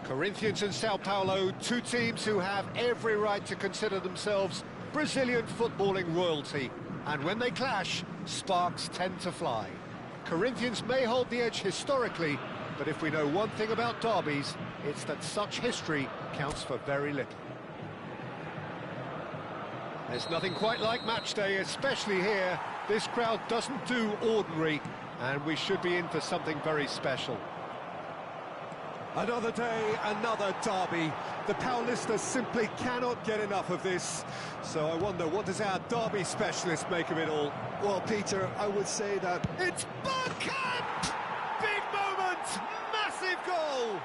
Corinthians and Sao Paulo, two teams who have every right to consider themselves Brazilian footballing royalty. And when they clash, sparks tend to fly. Corinthians may hold the edge historically, but if we know one thing about derbies, it's that such history counts for very little. There's nothing quite like match day, especially here. This crowd doesn't do ordinary, and we should be in for something very special. Another day, another derby. The Paulistas simply cannot get enough of this. So I wonder, what does our derby specialist make of it all? Well, Peter, I would say that... It's Bergkamp! Big moment! Massive goal!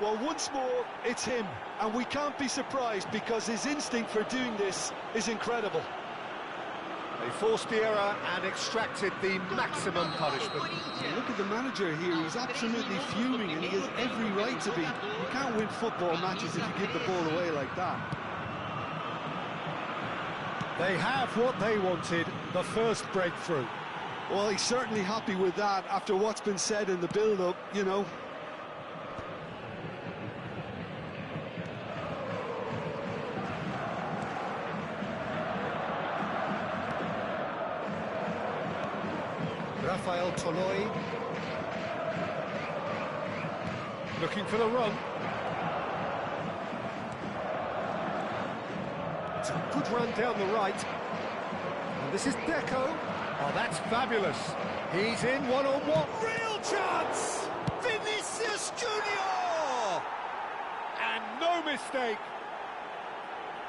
Well, once more, it's him. And we can't be surprised because his instinct for doing this is incredible. They forced the error and extracted the maximum punishment. Look at the manager here, he's absolutely fuming and he has every right to be. You can't win football matches if you give the ball away like that. They have what they wanted, the first breakthrough. Well, he's certainly happy with that after what's been said in the build-up, you know. Rafael Toloi looking for the run. It's a good run down the right. And this is Deco. Oh, that's fabulous. He's in one-on-one. Real chance! Vinicius Junior! And no mistake.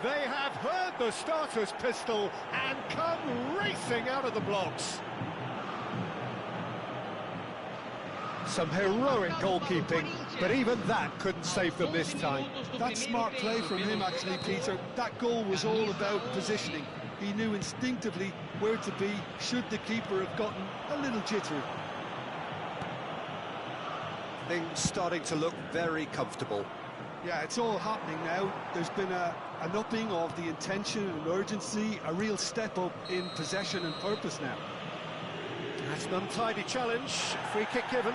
They have heard the starter's pistol and come racing out of the blocks. Some heroic goalkeeping, but even that couldn't save them this time. That's smart play from him, actually, Peter. That goal was all about positioning. He knew instinctively where to be should the keeper have gotten a little jittery. Things starting to look very comfortable. Yeah, it's all happening now. There's been an upping of the intention and urgency, a real step up in possession and purpose now. That's an untidy challenge, free kick given.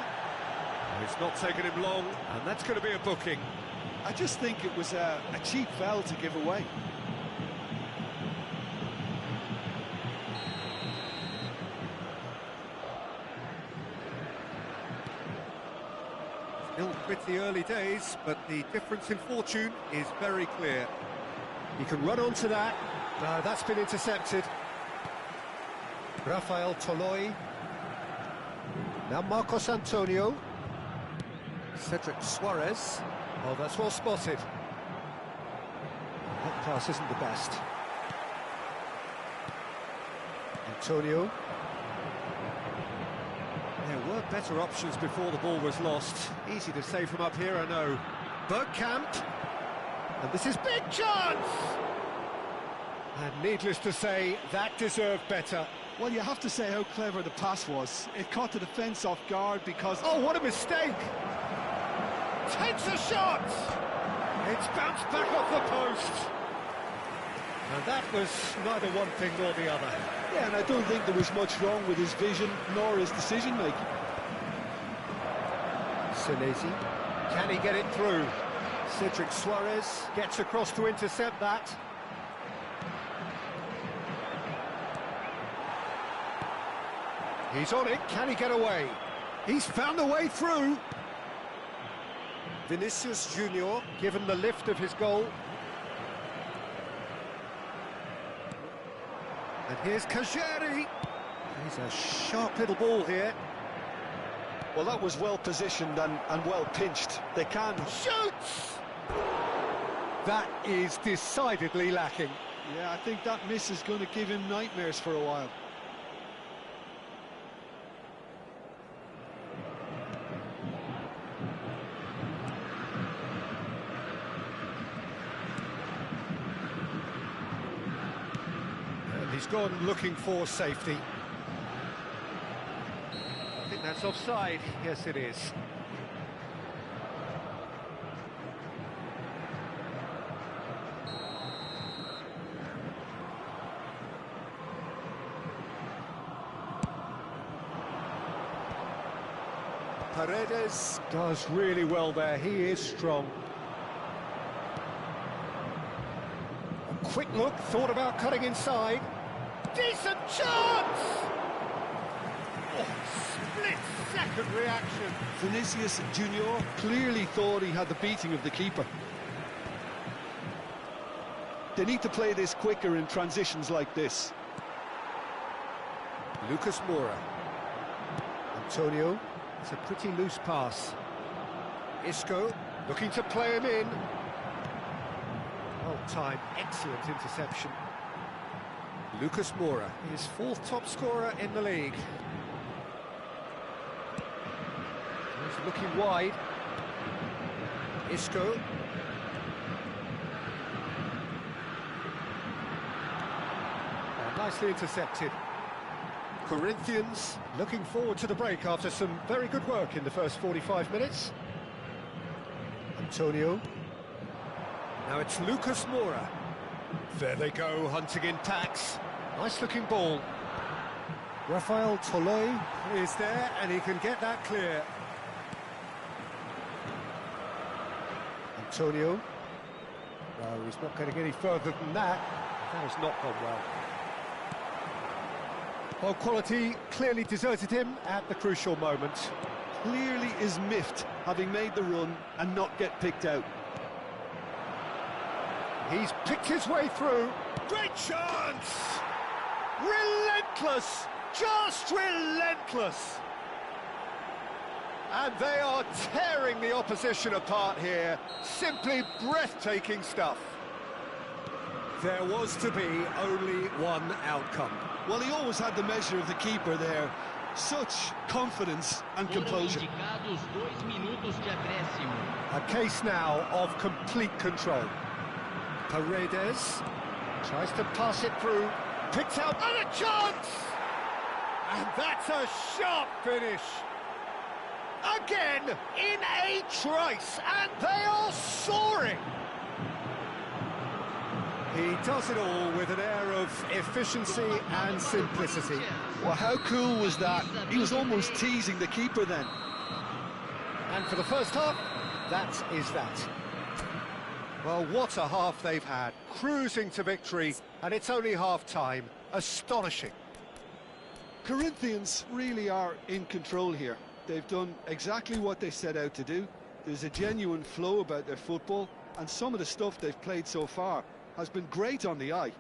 It's not taken him long, and that's going to be a booking. I just think it was a cheap foul to give away. Still pretty early days, but the difference in fortune is very clear. He can run onto that. That's been intercepted. Rafael Toloi. Now Marcos Antonio. Cedric Suarez. Oh, that's well spotted. That pass isn't the best. Antonio. There were better options before the ball was lost. Easy to say from up here, I know. Bergkamp. And this is big chance! And needless to say, that deserved better. Well, you have to say how clever the pass was. It caught the defence off guard because... Oh, what a mistake! Takes a shot! It's bounced back off the post. And that was neither one thing nor the other. Yeah, and I don't think there was much wrong with his vision nor his decision-making. Senesi. Can he get it through? Cedric Suarez gets across to intercept that. He's on it, can he get away? He's found a way through. Vinicius Junior given the lift of his goal. And here's Kajeri. He's a sharp little ball here. Well, that was well positioned and well pinched. They can... Shoots! That is decidedly lacking. Yeah, I think that miss is going to give him nightmares for a while. He's gone looking for safety. I think that's offside. Yes, it is. Paredes does really well there. He is strong. A quick look, thought about cutting inside. Decent chance! Oh, split-second reaction. Vinicius Junior clearly thought he had the beating of the keeper. They need to play this quicker in transitions like this. Lucas Moura. Antonio. It's a pretty loose pass. Isco looking to play him in. Well timed, excellent interception. Lucas Moura, his fourth top scorer in the league. He's looking wide. Isco. Nicely intercepted. Corinthians looking forward to the break after some very good work in the first 45 minutes. Antonio. Now it's Lucas Moura. There they go, hunting in packs. Nice looking ball. Rafael Toloi is there and he can get that clear. Antonio. No, he's not getting any further than that. That has not gone well. Well, quality clearly deserted him at the crucial moment. Clearly is miffed, having made the run and not get picked out. He's picked his way through. Great chance! Relentless! Just relentless! And they are tearing the opposition apart here. Simply breathtaking stuff. There was to be only one outcome. Well, he always had the measure of the keeper there. Such confidence and composure. A case now of complete control. Paredes tries to pass it through, picks out, and a chance! And that's a sharp finish. Again, in a trice, and they are soaring. He does it all with an air of efficiency and simplicity. Well, how cool was that? He was almost teasing the keeper then. And for the first half, that is that. Well, what a half they've had. Cruising to victory, and it's only half-time. Astonishing. Corinthians really are in control here. They've done exactly what they set out to do. There's a genuine flow about their football, and some of the stuff they've played so far has been great on the eye.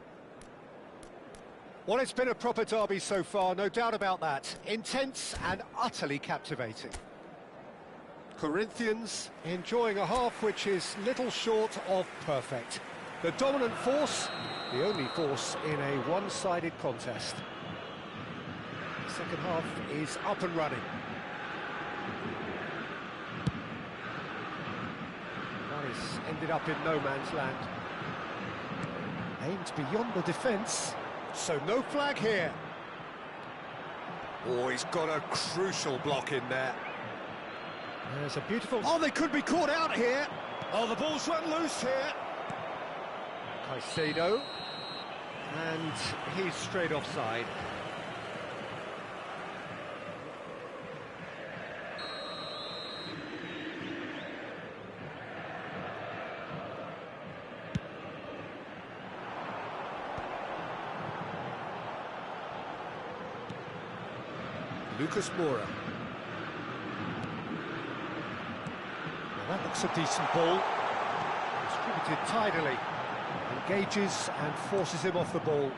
Well, it's been a proper derby so far, no doubt about that. Intense and utterly captivating. Corinthians enjoying a half which is little short of perfect. The dominant force, the only force in a one-sided contest. The second half is up and running. That is ended up in no man's land. Aimed beyond the defence, so no flag here. Oh, he's got a crucial block in there. There's a beautiful... Oh, they could be caught out here. Oh, the ball's run loose here. Caicedo. And he's straight offside. Lucas Moura. Now that looks a decent ball. Distributed tidily. Engages and forces him off the ball.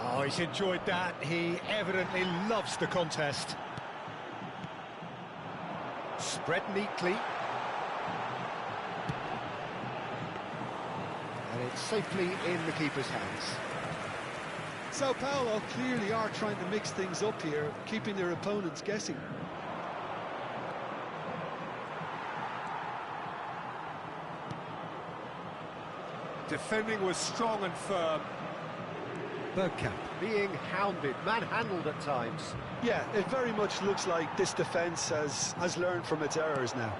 Oh, he's enjoyed that. He evidently loves the contest. Spread neatly. And it's safely in the keeper's hands. Sao Paulo clearly are trying to mix things up here, keeping their opponents guessing. Defending was strong and firm. Bergkamp being hounded, manhandled at times. Yeah, it very much looks like this defence has learned from its errors now.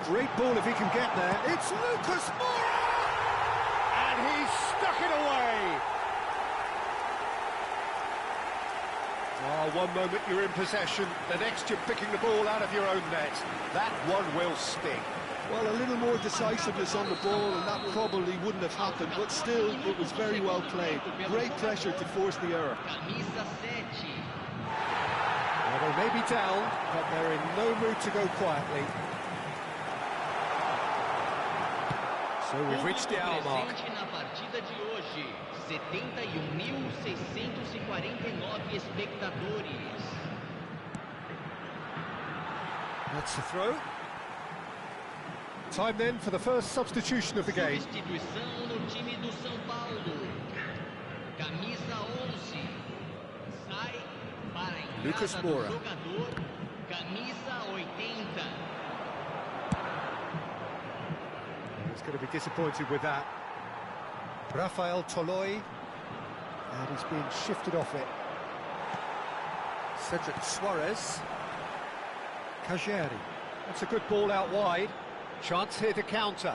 Great ball if he can get there. It's Lucas Moura! And he's stuck it away! Oh, one moment you're in possession, the next you're picking the ball out of your own net. That one will sting. Well, a little more decisiveness on the ball and that probably wouldn't have happened, but still, it was very well played. Great pressure to force the error. Well, they may be down, but they're in no mood to go quietly. So we've reached the hour mark. 71.649 espectadores. That's the throw. Time then for the first substitution of the game. Substituição no time do São Paulo. Camisa 11. Sai para a Lucas entrada Moura. do jogador. Camisa 80. He's going to be disappointed with that. Rafael Toloi. And he's being shifted off it. Cedric Suarez. Cajeri. That's a good ball out wide. Chance here to counter.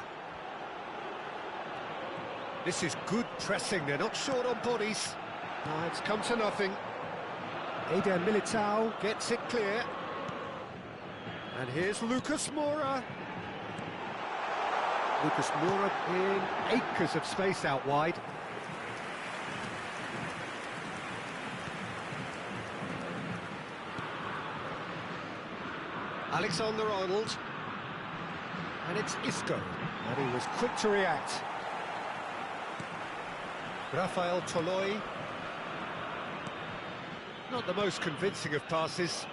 This is good pressing, they're not short on bodies. No, it's come to nothing. Eder Militao gets it clear. And here's Lucas Moura. Lucas Moura in acres of space out wide. Alexander-Arnold. And it's Isco, and he was quick to react. Rafael Toloi. Not the most convincing of passes.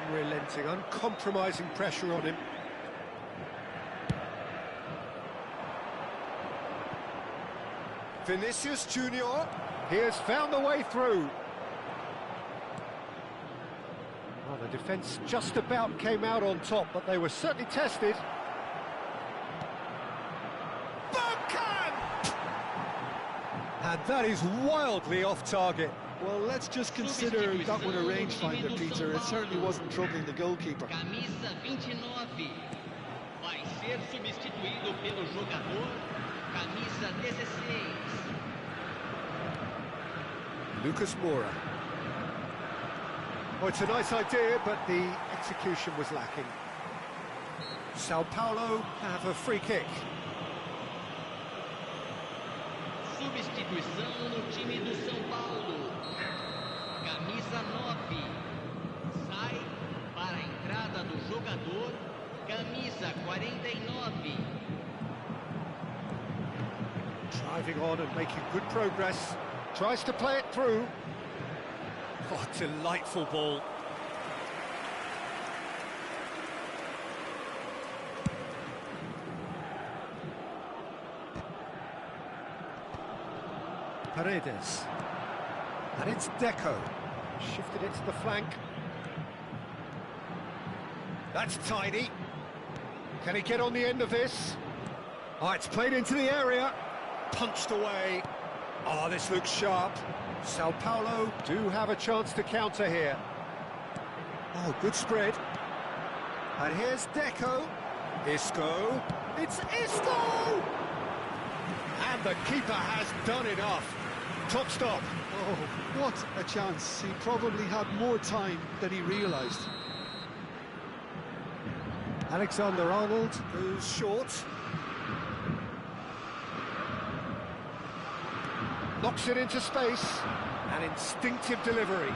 Unrelenting, uncompromising pressure on him. Vinicius Junior. He has found the way through. Well, the defence just about came out on top, but they were certainly tested. Bergkamp! And that is wildly off target. Well, let's just consider that one a rangefinder, Peter. It certainly wasn't troubling the goalkeeper. Camisa 29 vai ser substituído pelo jogador camisa 16. Lucas Moura. Oh, it's a nice idea, but the execution was lacking. Sao Paulo have a free kick. Substituição no time do São Paulo. Camisa 9 sai para a entrada do jogador camisa 49. Driving on and making good progress. Tries to play it through. Oh, delightful ball. Paredes. And it's Deco. Shifted it to the flank. That's tidy. Can he get on the end of this? Oh, it's played into the area. Punched away. Oh, this looks sharp. Sao Paulo do have a chance to counter here. Oh, good spread. And here's Deco. Isco. It's Isco! And the keeper has done enough. Top stop. Oh, what a chance. He probably had more time than he realised. Alexander-Arnold goes short. Knocks it into space. An instinctive delivery.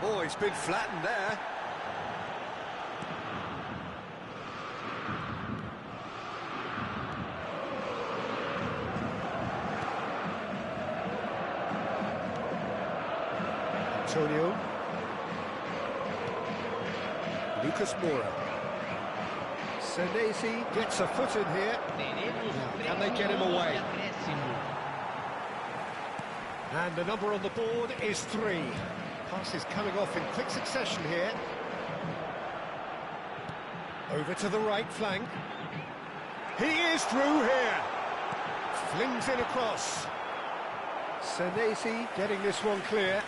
Oh, he's been flattened there. Antonio. Lucas Moura. Senesi gets a foot in here. Now, can they get him away? And the number on the board is 3. Passes coming off in quick succession here. Over to the right flank. He is through here. Flings it across. Senesi getting this one clear.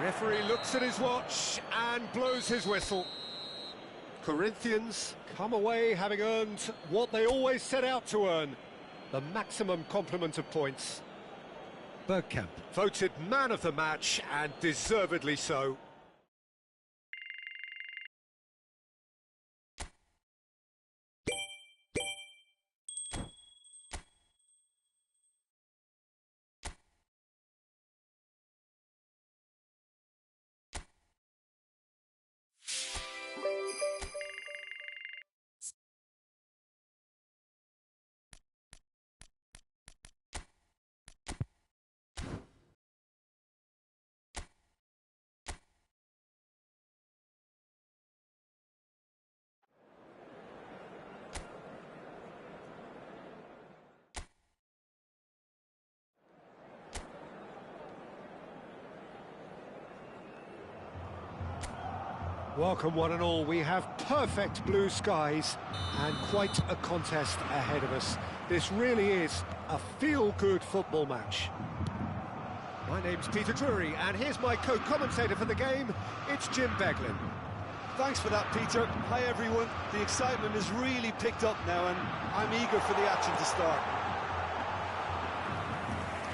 Referee looks at his watch and blows his whistle. Corinthians come away having earned what they always set out to earn, the maximum complement of points. Bergkamp voted man of the match, and deservedly so. Welcome one and all. We have perfect blue skies and quite a contest ahead of us. This really is a feel-good football match. My name's Peter Drury, and here's my co-commentator for the game. It's Jim Beglin. Thanks for that, Peter. Hi, everyone. The excitement has really picked up now, and I'm eager for the action to start.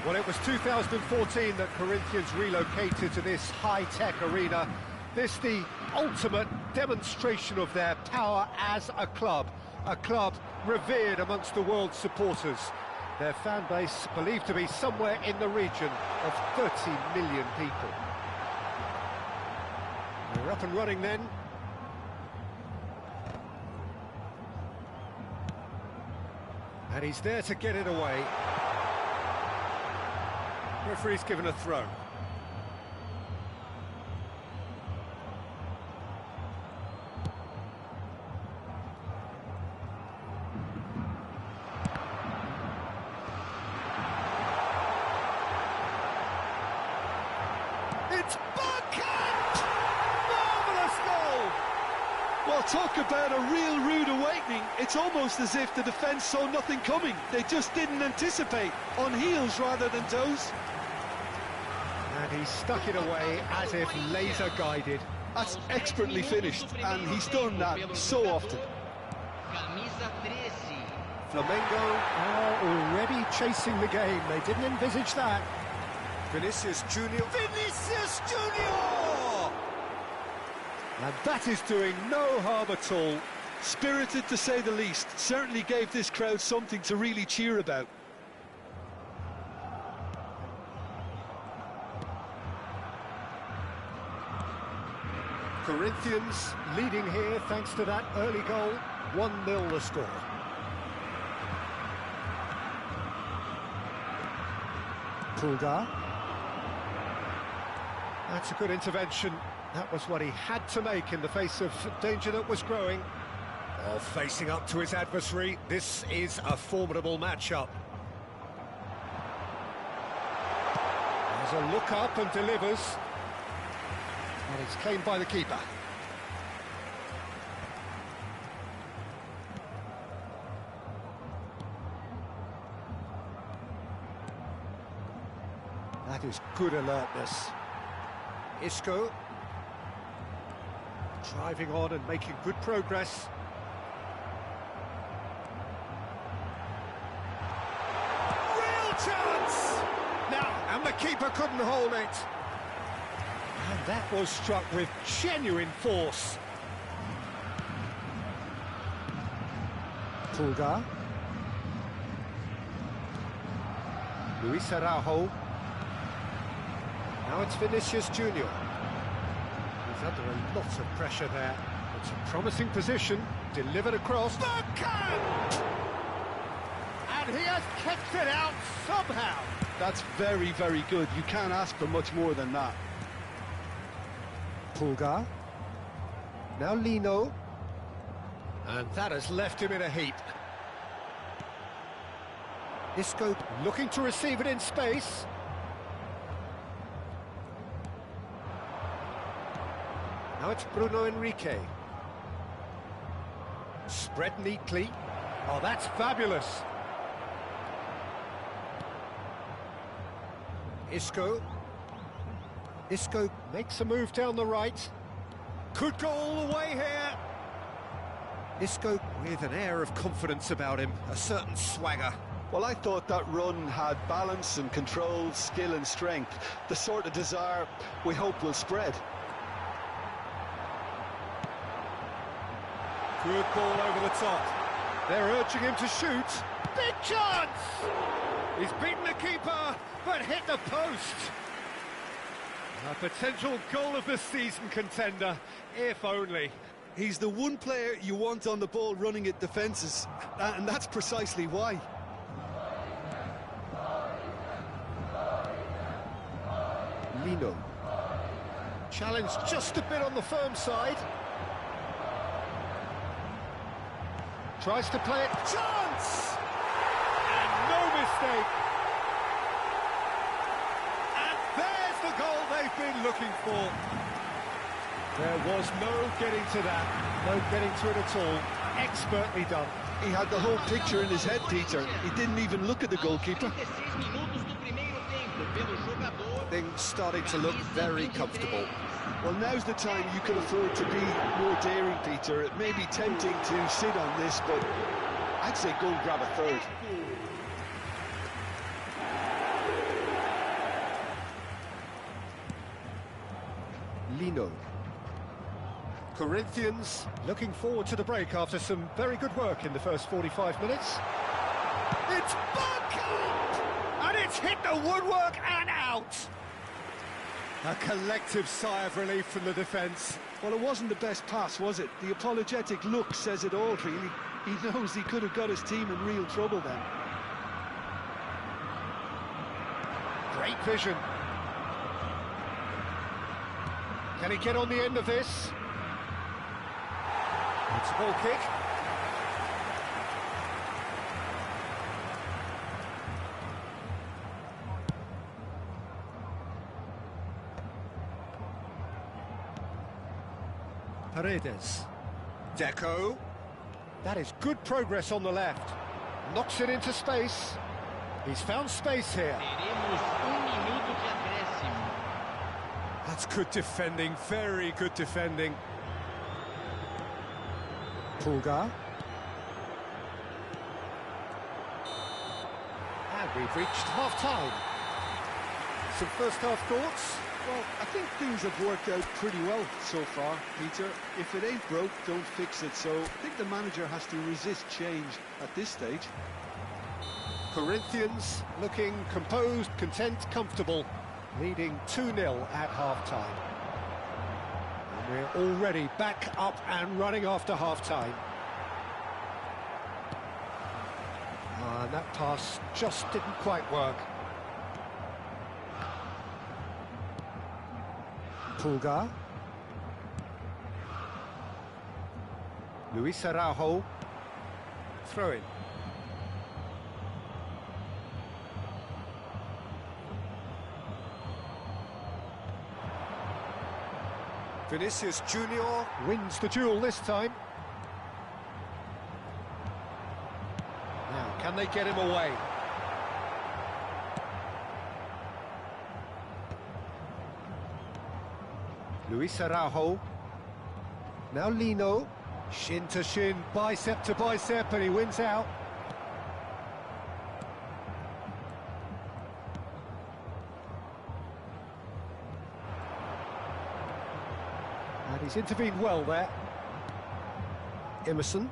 Well, it was 2014 that Corinthians relocated to this high-tech arena. This the ultimate demonstration of their power as a club revered amongst the world's supporters. Their fan base believed to be somewhere in the region of 30 million people. We're up and running then. And he's there to get it away. Referee's given a throw. It's Bergkamp! Marvellous goal! Well, talk about a real rude awakening. It's almost as if the defence saw nothing coming. They just didn't anticipate, on heels rather than toes. And he stuck it away as if laser guided. That's expertly finished, and he's done that so often. Camisa 13. Flamengo are already chasing the game. They didn't envisage that. Vinicius Junior. Vinicius Junior! And that is doing no harm at all. Spirited to say the least. Certainly gave this crowd something to really cheer about. Corinthians leading here thanks to that early goal. 1-0 the score. Pulgar. That's a good intervention. That was what he had to make in the face of danger that was growing. Oh, facing up to his adversary, this is a formidable matchup. There's a look up and delivers. And it's claimed by the keeper. That is good alertness. Isco. Driving on and making good progress. Real chance! Now, and the keeper couldn't hold it. And that was struck with genuine force. Pulgar. Luis Araujo. Now it's Vinicius Junior. He's under a lot of pressure there. It's a promising position. Delivered across. Bergkamp! And he has kept it out somehow. That's very, very good. You can't ask for much more than that. Pulgar. Now Lino. And that has left him in a heap. Isco looking to receive it in space. Now it's Bruno Enrique. Spread neatly. Oh, that's fabulous. Isco. Isco makes a move down the right. Could go all the way here. Isco with an air of confidence about him, a certain swagger. Well, I thought that run had balance and control, skill and strength. The sort of desire we hope will spread. Good ball over the top. They're urging him to shoot. Big chance! He's beaten the keeper, but hit the post. A potential goal of the season contender, if only. He's the one player you want on the ball running at defences, and that's precisely why. Lino. Challenged just a bit on the firm side. Tries to play it. Chance! And no mistake. And there's the goal they've been looking for. There was no getting to that. No getting to it at all. Expertly done. He had the whole picture in his head, Peter. He didn't even look at the goalkeeper. Things starting to look very comfortable. Well, now's the time you can afford to be more daring, Peter. It may be tempting to sit on this, but I'd say go and grab a third. Lino. Corinthians looking forward to the break after some very good work in the first 45 minutes. It's Bergkamp! And it's hit the woodwork and out! A collective sigh of relief from the defence. Well, it wasn't the best pass, was it? The apologetic look says it all, really. He knows he could have got his team in real trouble then. Great vision. Can he get on the end of this? It's a goal kick. Paredes. Deco. That is good progress on the left. Knocks it into space. He's found space here. Teremos minuto de acréscimo. That's good defending, very good defending. Pulgar. And we've reached half-time. Some first-half thoughts? Well, I think things have worked out pretty well so far, Peter. If it ain't broke, don't fix it. So I think the manager has to resist change at this stage. Corinthians looking composed, content, comfortable, leading 2-0 at half-time. And we're already back up and running after half-time. And that pass just didn't quite work. Pulgar. Luis Araujo. Throw in. Vinicius Junior wins the duel this time. Now, can they get him away? Luis Araujo. Now Lino. Shin to shin, bicep to bicep, and he wins out. And he's intervened well there. Emerson.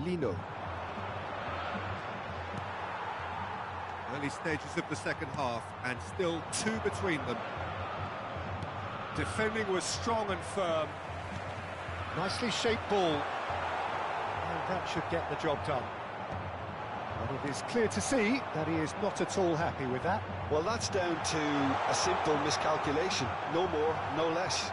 Lino. Early stages of the second half, and still 2 between them. Defending was strong and firm. Nicely shaped ball. And that should get the job done. And it is clear to see that he is not at all happy with that. Well, that's down to a simple miscalculation. No more, no less.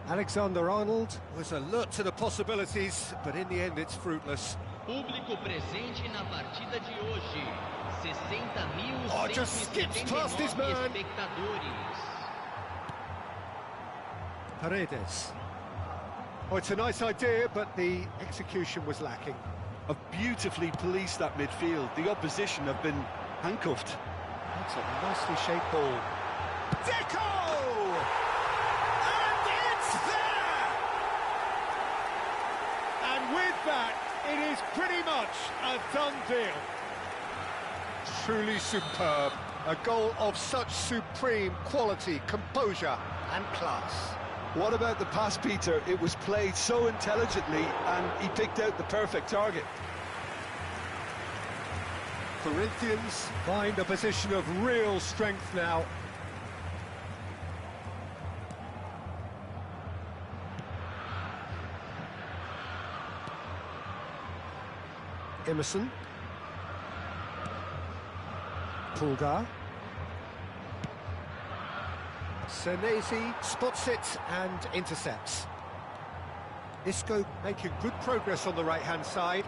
Alexander-Arnold was alert to the possibilities, but in the end it's fruitless. Público presente na partida de hoje. 60.179 Oh, just skips past his man. espectadores. Paredes. Oh, it's a nice idea, but the execution was lacking. Have beautifully policed that midfield. The opposition have been handcuffed. That's a nicely shaped ball. Deco! And it's there! And with that, it is pretty much a done deal. Truly superb. A goal of such supreme quality, composure and class. What about the pass, Peter? It was played so intelligently and he picked out the perfect target. Corinthians find a position of real strength now. Emerson. Pulgar. Senesi spots it and intercepts. Isco making good progress on the right-hand side.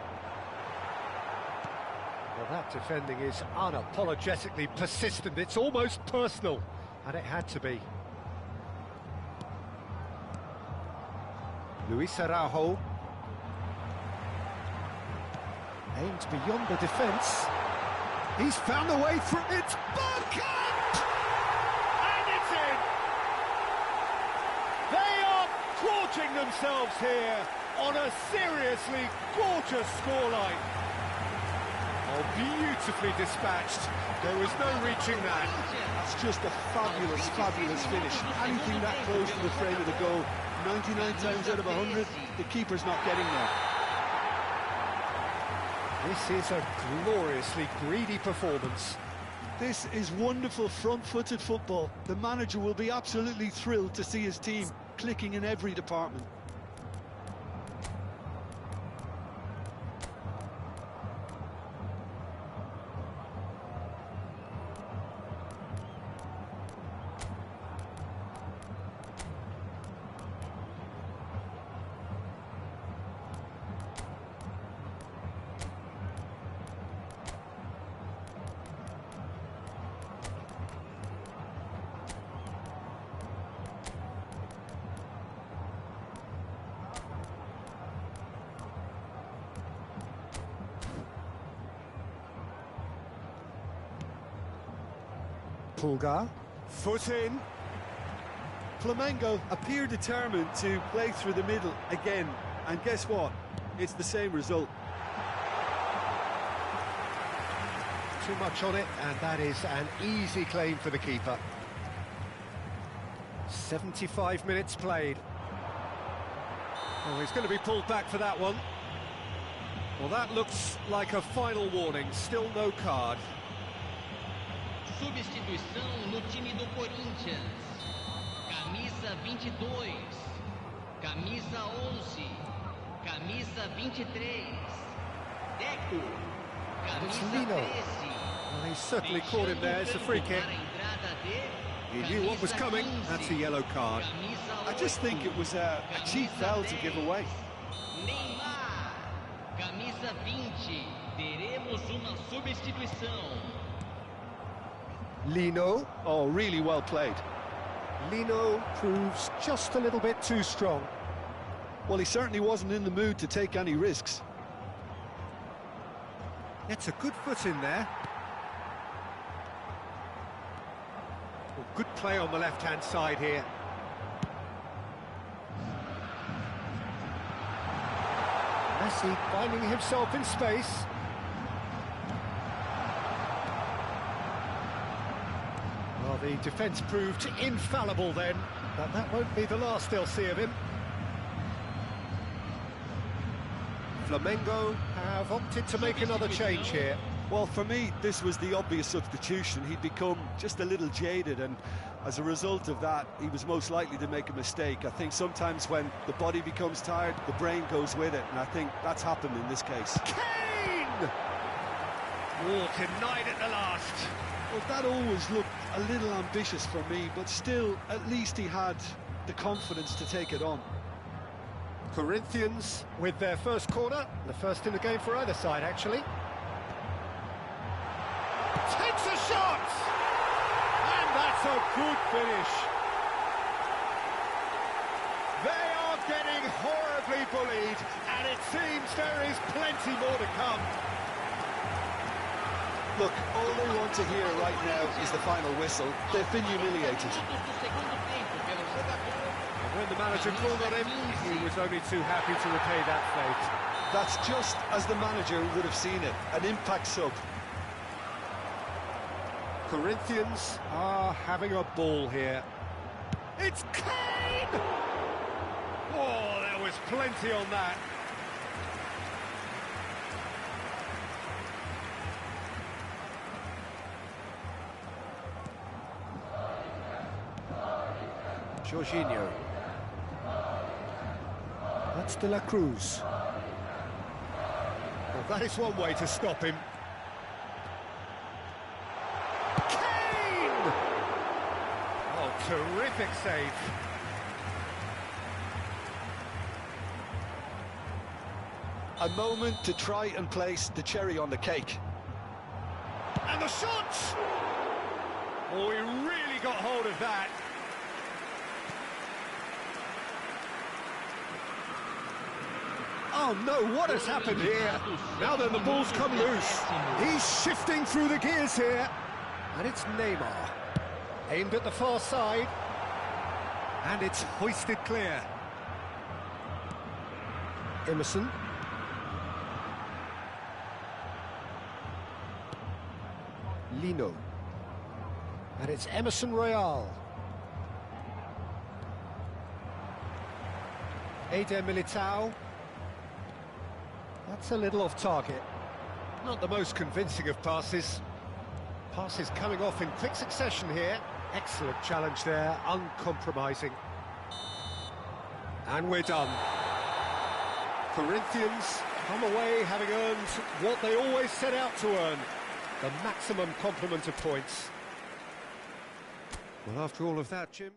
Well, that defending is unapologetically persistent. It's almost personal, and it had to be. Luis Araujo. Aimed beyond the defence. He's found a way through it. Bergkamp! And it's in! They are gorging themselves here on a seriously gorgeous scoreline. Oh, beautifully dispatched. There was no reaching that. That's just a fabulous, fabulous finish. Anything that close to the frame of the goal, 99 times out of 100, the keeper's not getting there. This is a gloriously greedy performance. This is wonderful front-footed football. The manager will be absolutely thrilled to see his team clicking in every department. Pulgar. Foot in. Flamengo appear determined to play through the middle again, and guess what? It's the same result. Too much on it, and that is an easy claim for the keeper. 75 minutes played. Oh, he's going to be pulled back for that one. Well, that looks like a final warning. Still no card. Substituição no time do Corinthians. Camisa 22. Camisa 11. Camisa 23. Deco. It's Camisa Lino. 13. Well, he certainly caught him there. It's a free kick. He knew what was coming. That's a yellow card. I just think it was a cheap foul to give away. Neymar. Camisa 20. Teremos uma substituição. Lino. Oh, really well played. Lino proves just a little bit too strong. Well, he certainly wasn't in the mood to take any risks. It's a good foot in there. Well, good play on the left-hand side here. Messi finding himself in space. Well, the defence proved infallible then, but that won't be the last they'll see of him. Flamengo have opted to make another change here. Well, for me, this was the obvious substitution. He'd become just a little jaded, and as a result of that, he was most likely to make a mistake. I think sometimes when the body becomes tired, the brain goes with it, and I think that's happened in this case. Kane! Oh, denied at the last. Well, that always looked a little ambitious for me, but still, at least he had the confidence to take it on. Corinthians with their first corner, the first in the game for either side, actually. Takes a shot! And that's a good finish. They are getting horribly bullied, and it seems there is plenty more to come. Look, all they want to hear right now is the final whistle. They've been humiliated. When the manager called on him, he was only too happy to repay that fate. That's just as the manager would have seen it, an impact sub. Corinthians are having a ball here. It's Kane! Oh, there was plenty on that. Jorginho. That's De La Cruz. Well, that is one way to stop him. Kane! Oh, terrific save. A moment to try and place the cherry on the cake. And the shot! Oh, he really got hold of that. Oh no, what has happened here? Now then, the ball's come loose. He's shifting through the gears here. And it's Neymar. Aimed at the far side. And it's hoisted clear. Emerson. Lino. And it's Emerson Royal. Eder Militao. That's a little off target. Not the most convincing of passes. Passes coming off in quick succession here. Excellent challenge there, uncompromising. And we're done. Corinthians come away having earned what they always set out to earn, the maximum complement of points. Well, after all of that, Jim...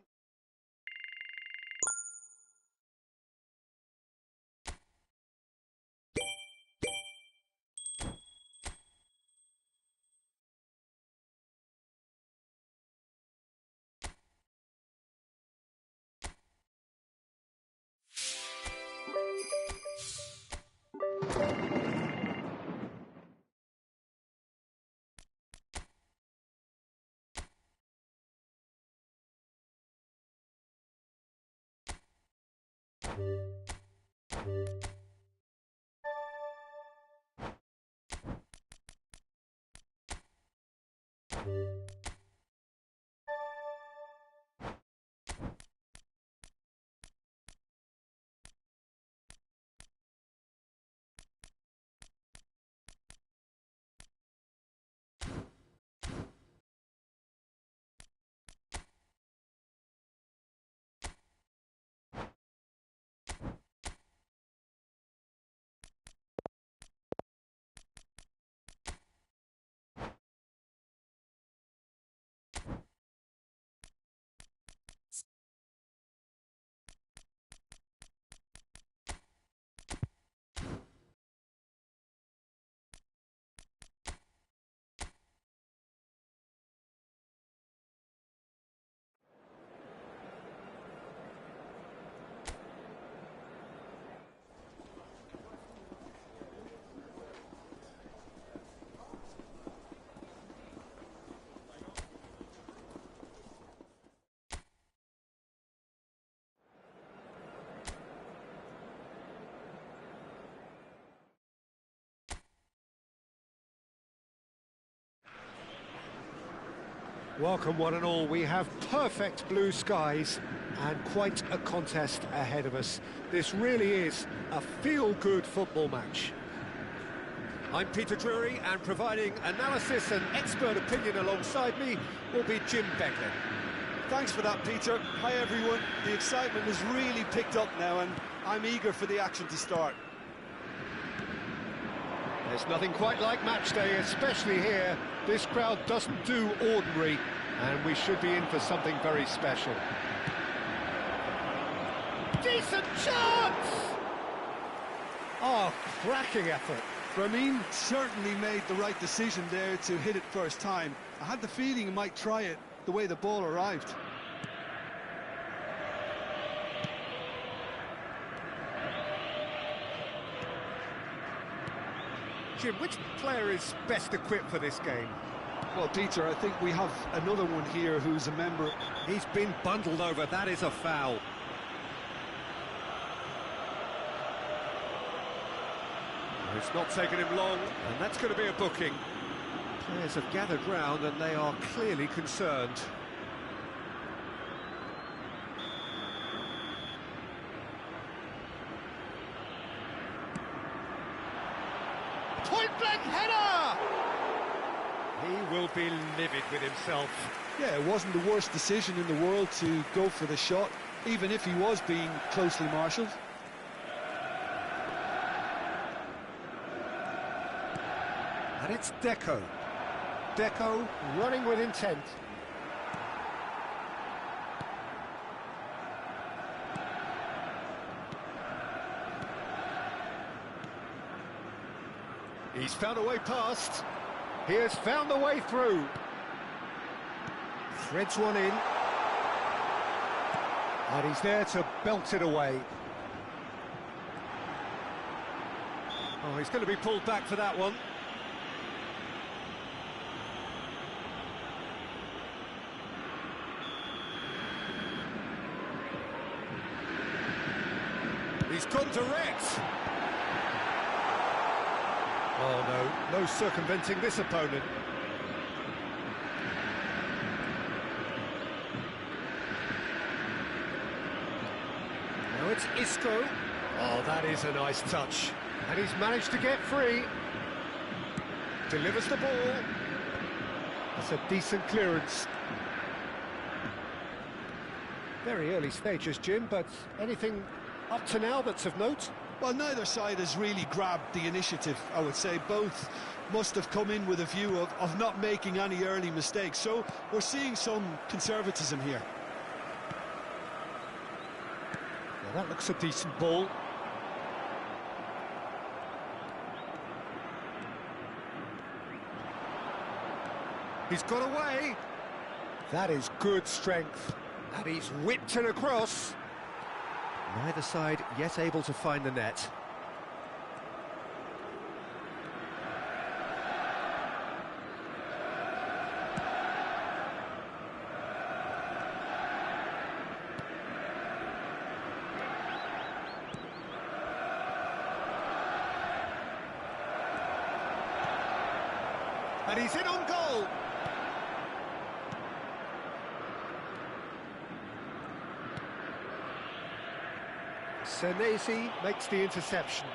Welcome one and all. We have perfect blue skies and quite a contest ahead of us. This really is a feel-good football match. I'm Peter Drury, and providing analysis and expert opinion alongside me will be Jim Beckley. Thanks for that, Peter. Hi, everyone. The excitement has really picked up now, and I'm eager for the action to start. There's nothing quite like match day, especially here. This crowd doesn't do ordinary, and we should be in for something very special. Decent chance! Oh, cracking effort. Ramin certainly made the right decision there to hit it first time. I had the feeling he might try it the way the ball arrived. Jim, which player is best equipped for this game? Well, Peter, I think we have another one here who's a member. He's been bundled over. That is a foul. It's not taken him long, and that's going to be a booking. Players have gathered round, and they are clearly concerned. Point-blank header! He will be livid with himself. Yeah, it wasn't the worst decision in the world to go for the shot, even if he was being closely marshalled. And it's Deco. Deco running with intent. He's found a way past. He has found the way through. Threads one in. And he's there to belt it away. Oh, he's going to be pulled back for that one. He's gone direct. Oh no, no circumventing this opponent. Now it's Isco. Oh, that is a nice touch. And he's managed to get free. Delivers the ball. That's a decent clearance. Very early stages, Jim, but anything up to now that's of note? Well, neither side has really grabbed the initiative, I would say. Both must have come in with a view of not making any early mistakes. So we're seeing some conservatism here. Now that looks a decent ball. He's got away. That is good strength. And he's whipped it across. Neither side yet able to find the net. And he's in on goal. Senesi makes the interception.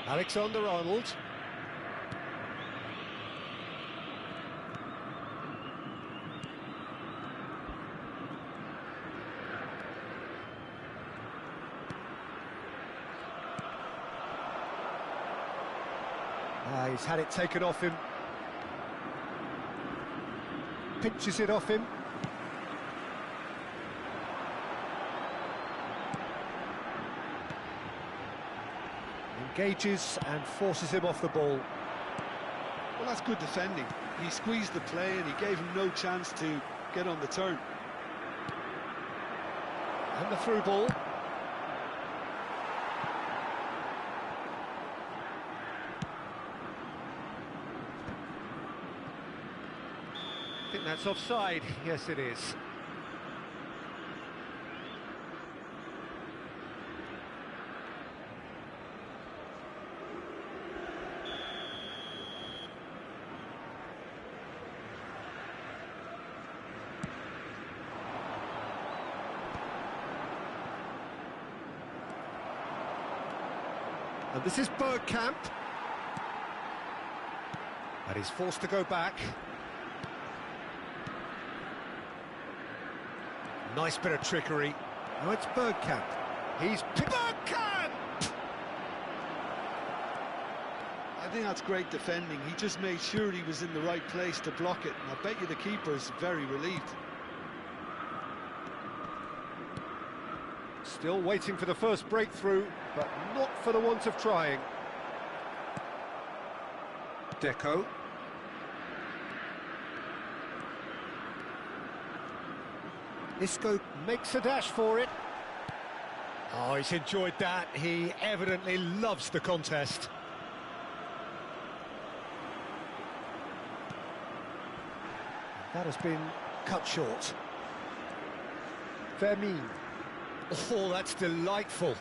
Alexander-Arnold. He's had it taken off him. Pinches it off him. Engages and forces him off the ball. Well, that's good defending. He squeezed the play and he gave him no chance to get on the turn. And the through ball. I think that's offside. Yes, it is. And this is Bergkamp. And he's forced to go back. Nice bit of trickery. Now it's Bergkamp. He's Bergkamp! I think that's great defending. He just made sure he was in the right place to block it. And I bet you the keeper's very relieved. Still waiting for the first breakthrough, but not for the want of trying. Deco. Isco makes a dash for it. Oh, he's enjoyed that. He evidently loves the contest. That has been cut short. Vermin. Oh, that's delightful.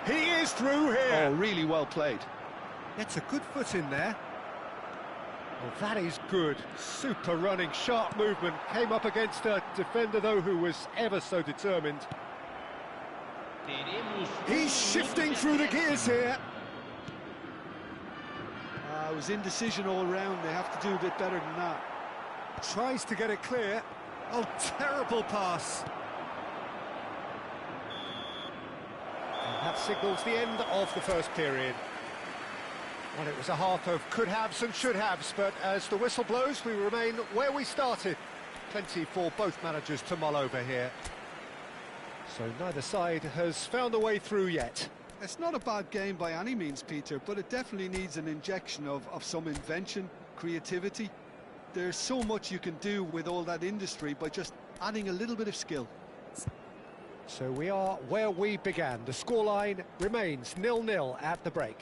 He is through here. Oh, really well played. Gets a good foot in there. Well, that is good. Super running, sharp movement. Came up against a defender, though, who was ever so determined. He's shifting through the gears here. It was indecision all round. They have to do a bit better than that. Tries to get it clear. Oh, terrible pass. And that signals the end of the first period. Well, it was a half of could-haves and should-haves, but as the whistle blows, we remain where we started. Plenty for both managers to mull over here. So neither side has found a way through yet. It's not a bad game by any means, Peter, but it definitely needs an injection of some invention, creativity. There's so much you can do with all that industry by just adding a little bit of skill. So we are where we began. The scoreline remains 0-0 at the break.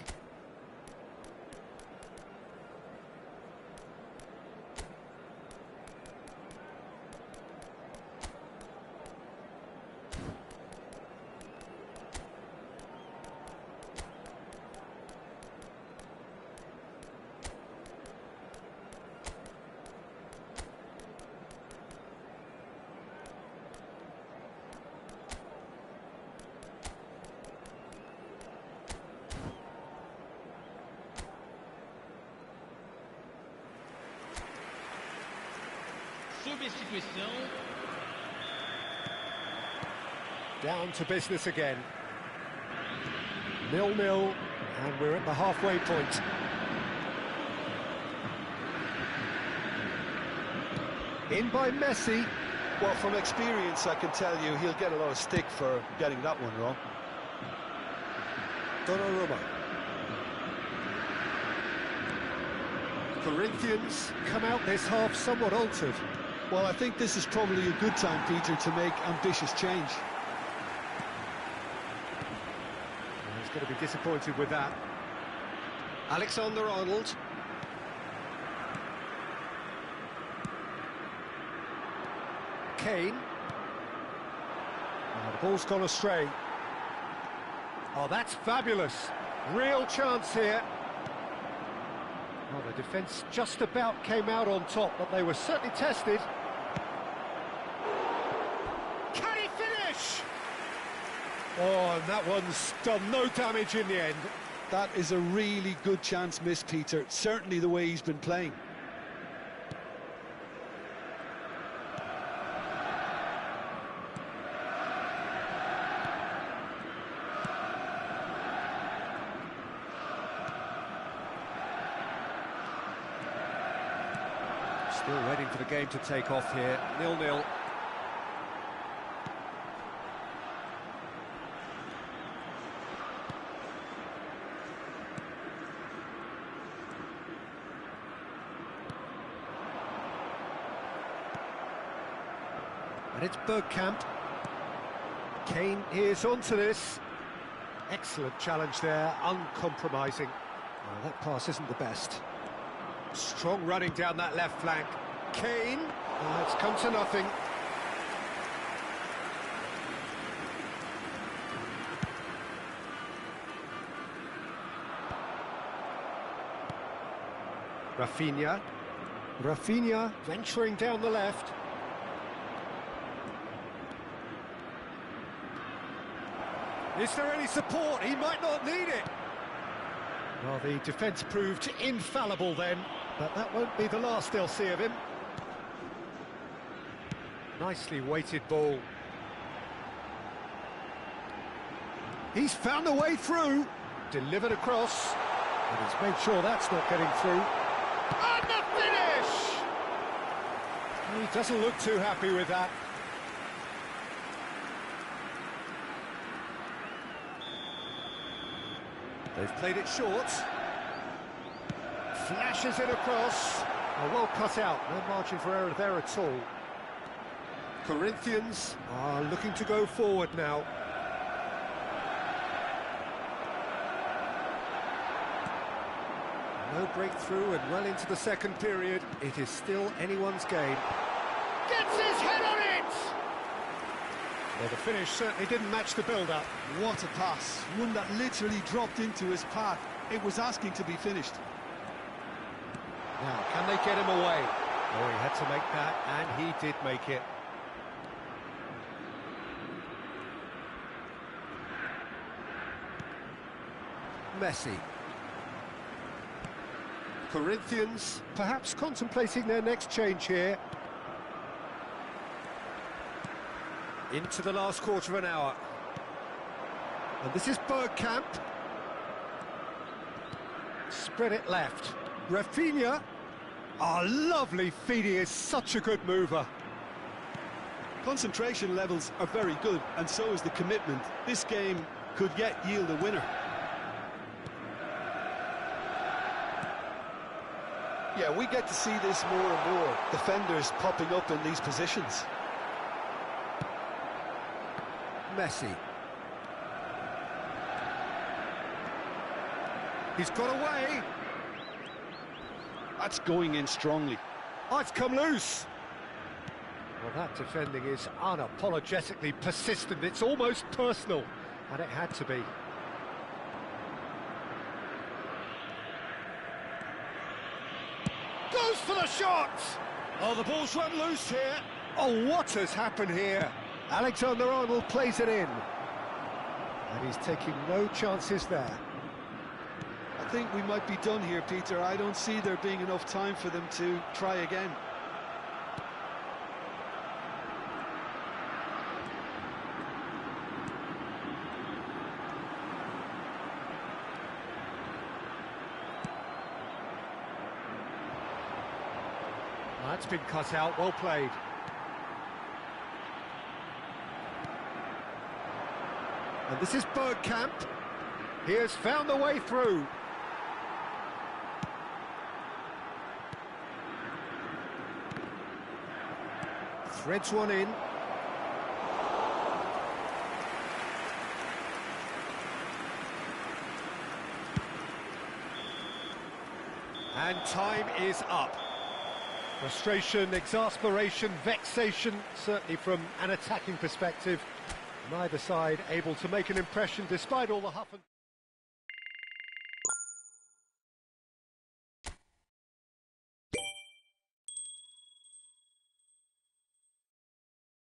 Substituição. Down to business again. 0-0, and we're at the halfway point. In by Messi. Well, from experience, I can tell you he'll get a lot of stick for getting that one wrong. Donnarumma. Corinthians come out this half somewhat altered. Well, I think this is probably a good time, Peter, to make ambitious change. He's going to be disappointed with that. Alexander-Arnold. Kane. The ball's gone astray. Oh, that's fabulous. Real chance here. Well, the defence just about came out on top, but they were certainly tested. Can he finish? Oh, and that one's done no damage in the end. That is a really good chance missed, Peter. Certainly the way he's been playing. Still waiting for the game to take off here. 0-0. And it's Bergkamp. Kane is onto this. Excellent challenge there, uncompromising. Well, that pass isn't the best. Strong running down that left flank. Kane. Oh, it's come to nothing. Rafinha. Rafinha venturing down the left. Is there any support? He might not need it. Well, the defence proved infallible then, but that won't be the last they'll see of him. Nicely weighted ball. He's found a way through. Delivered across. And he's made sure that's not getting through. And the finish! He doesn't look too happy with that. They've played it short. Flashes it across. Oh, well cut out. No margin for error there at all. Corinthians are looking to go forward now. No breakthrough and well into the second period. It is still anyone's game. Gets his head on it! Well, the finish certainly didn't match the build-up. What a pass. One that literally dropped into his path. It was asking to be finished. Now, can they get him away? Oh, he had to make that, and he did make it. Messi. Corinthians perhaps contemplating their next change here. Into the last quarter of an hour. And this is Bergkamp. Spread it left. Rafinha. Oh, lovely feed. He is such a good mover. Concentration levels are very good, and so is the commitment. This game could yet yield a winner. Yeah, we get to see this more and more. Defenders popping up in these positions. Messi. He's got away. That's going in strongly. Oh, it's come loose. Well, that defending is unapologetically persistent. It's almost personal, and it had to be. Goes for the shot! Oh, the ball's run loose here. Oh, what has happened here? Alexander-Arnold plays it in. And he's taking no chances there. I think we might be done here, Peter. I don't see there being enough time for them to try again. Well, that's been cut out, well played. And this is Bergkamp. He has found the way through. Threads one in. And time is up. Frustration, exasperation, vexation, certainly from an attacking perspective. Neither side able to make an impression despite all the huff and...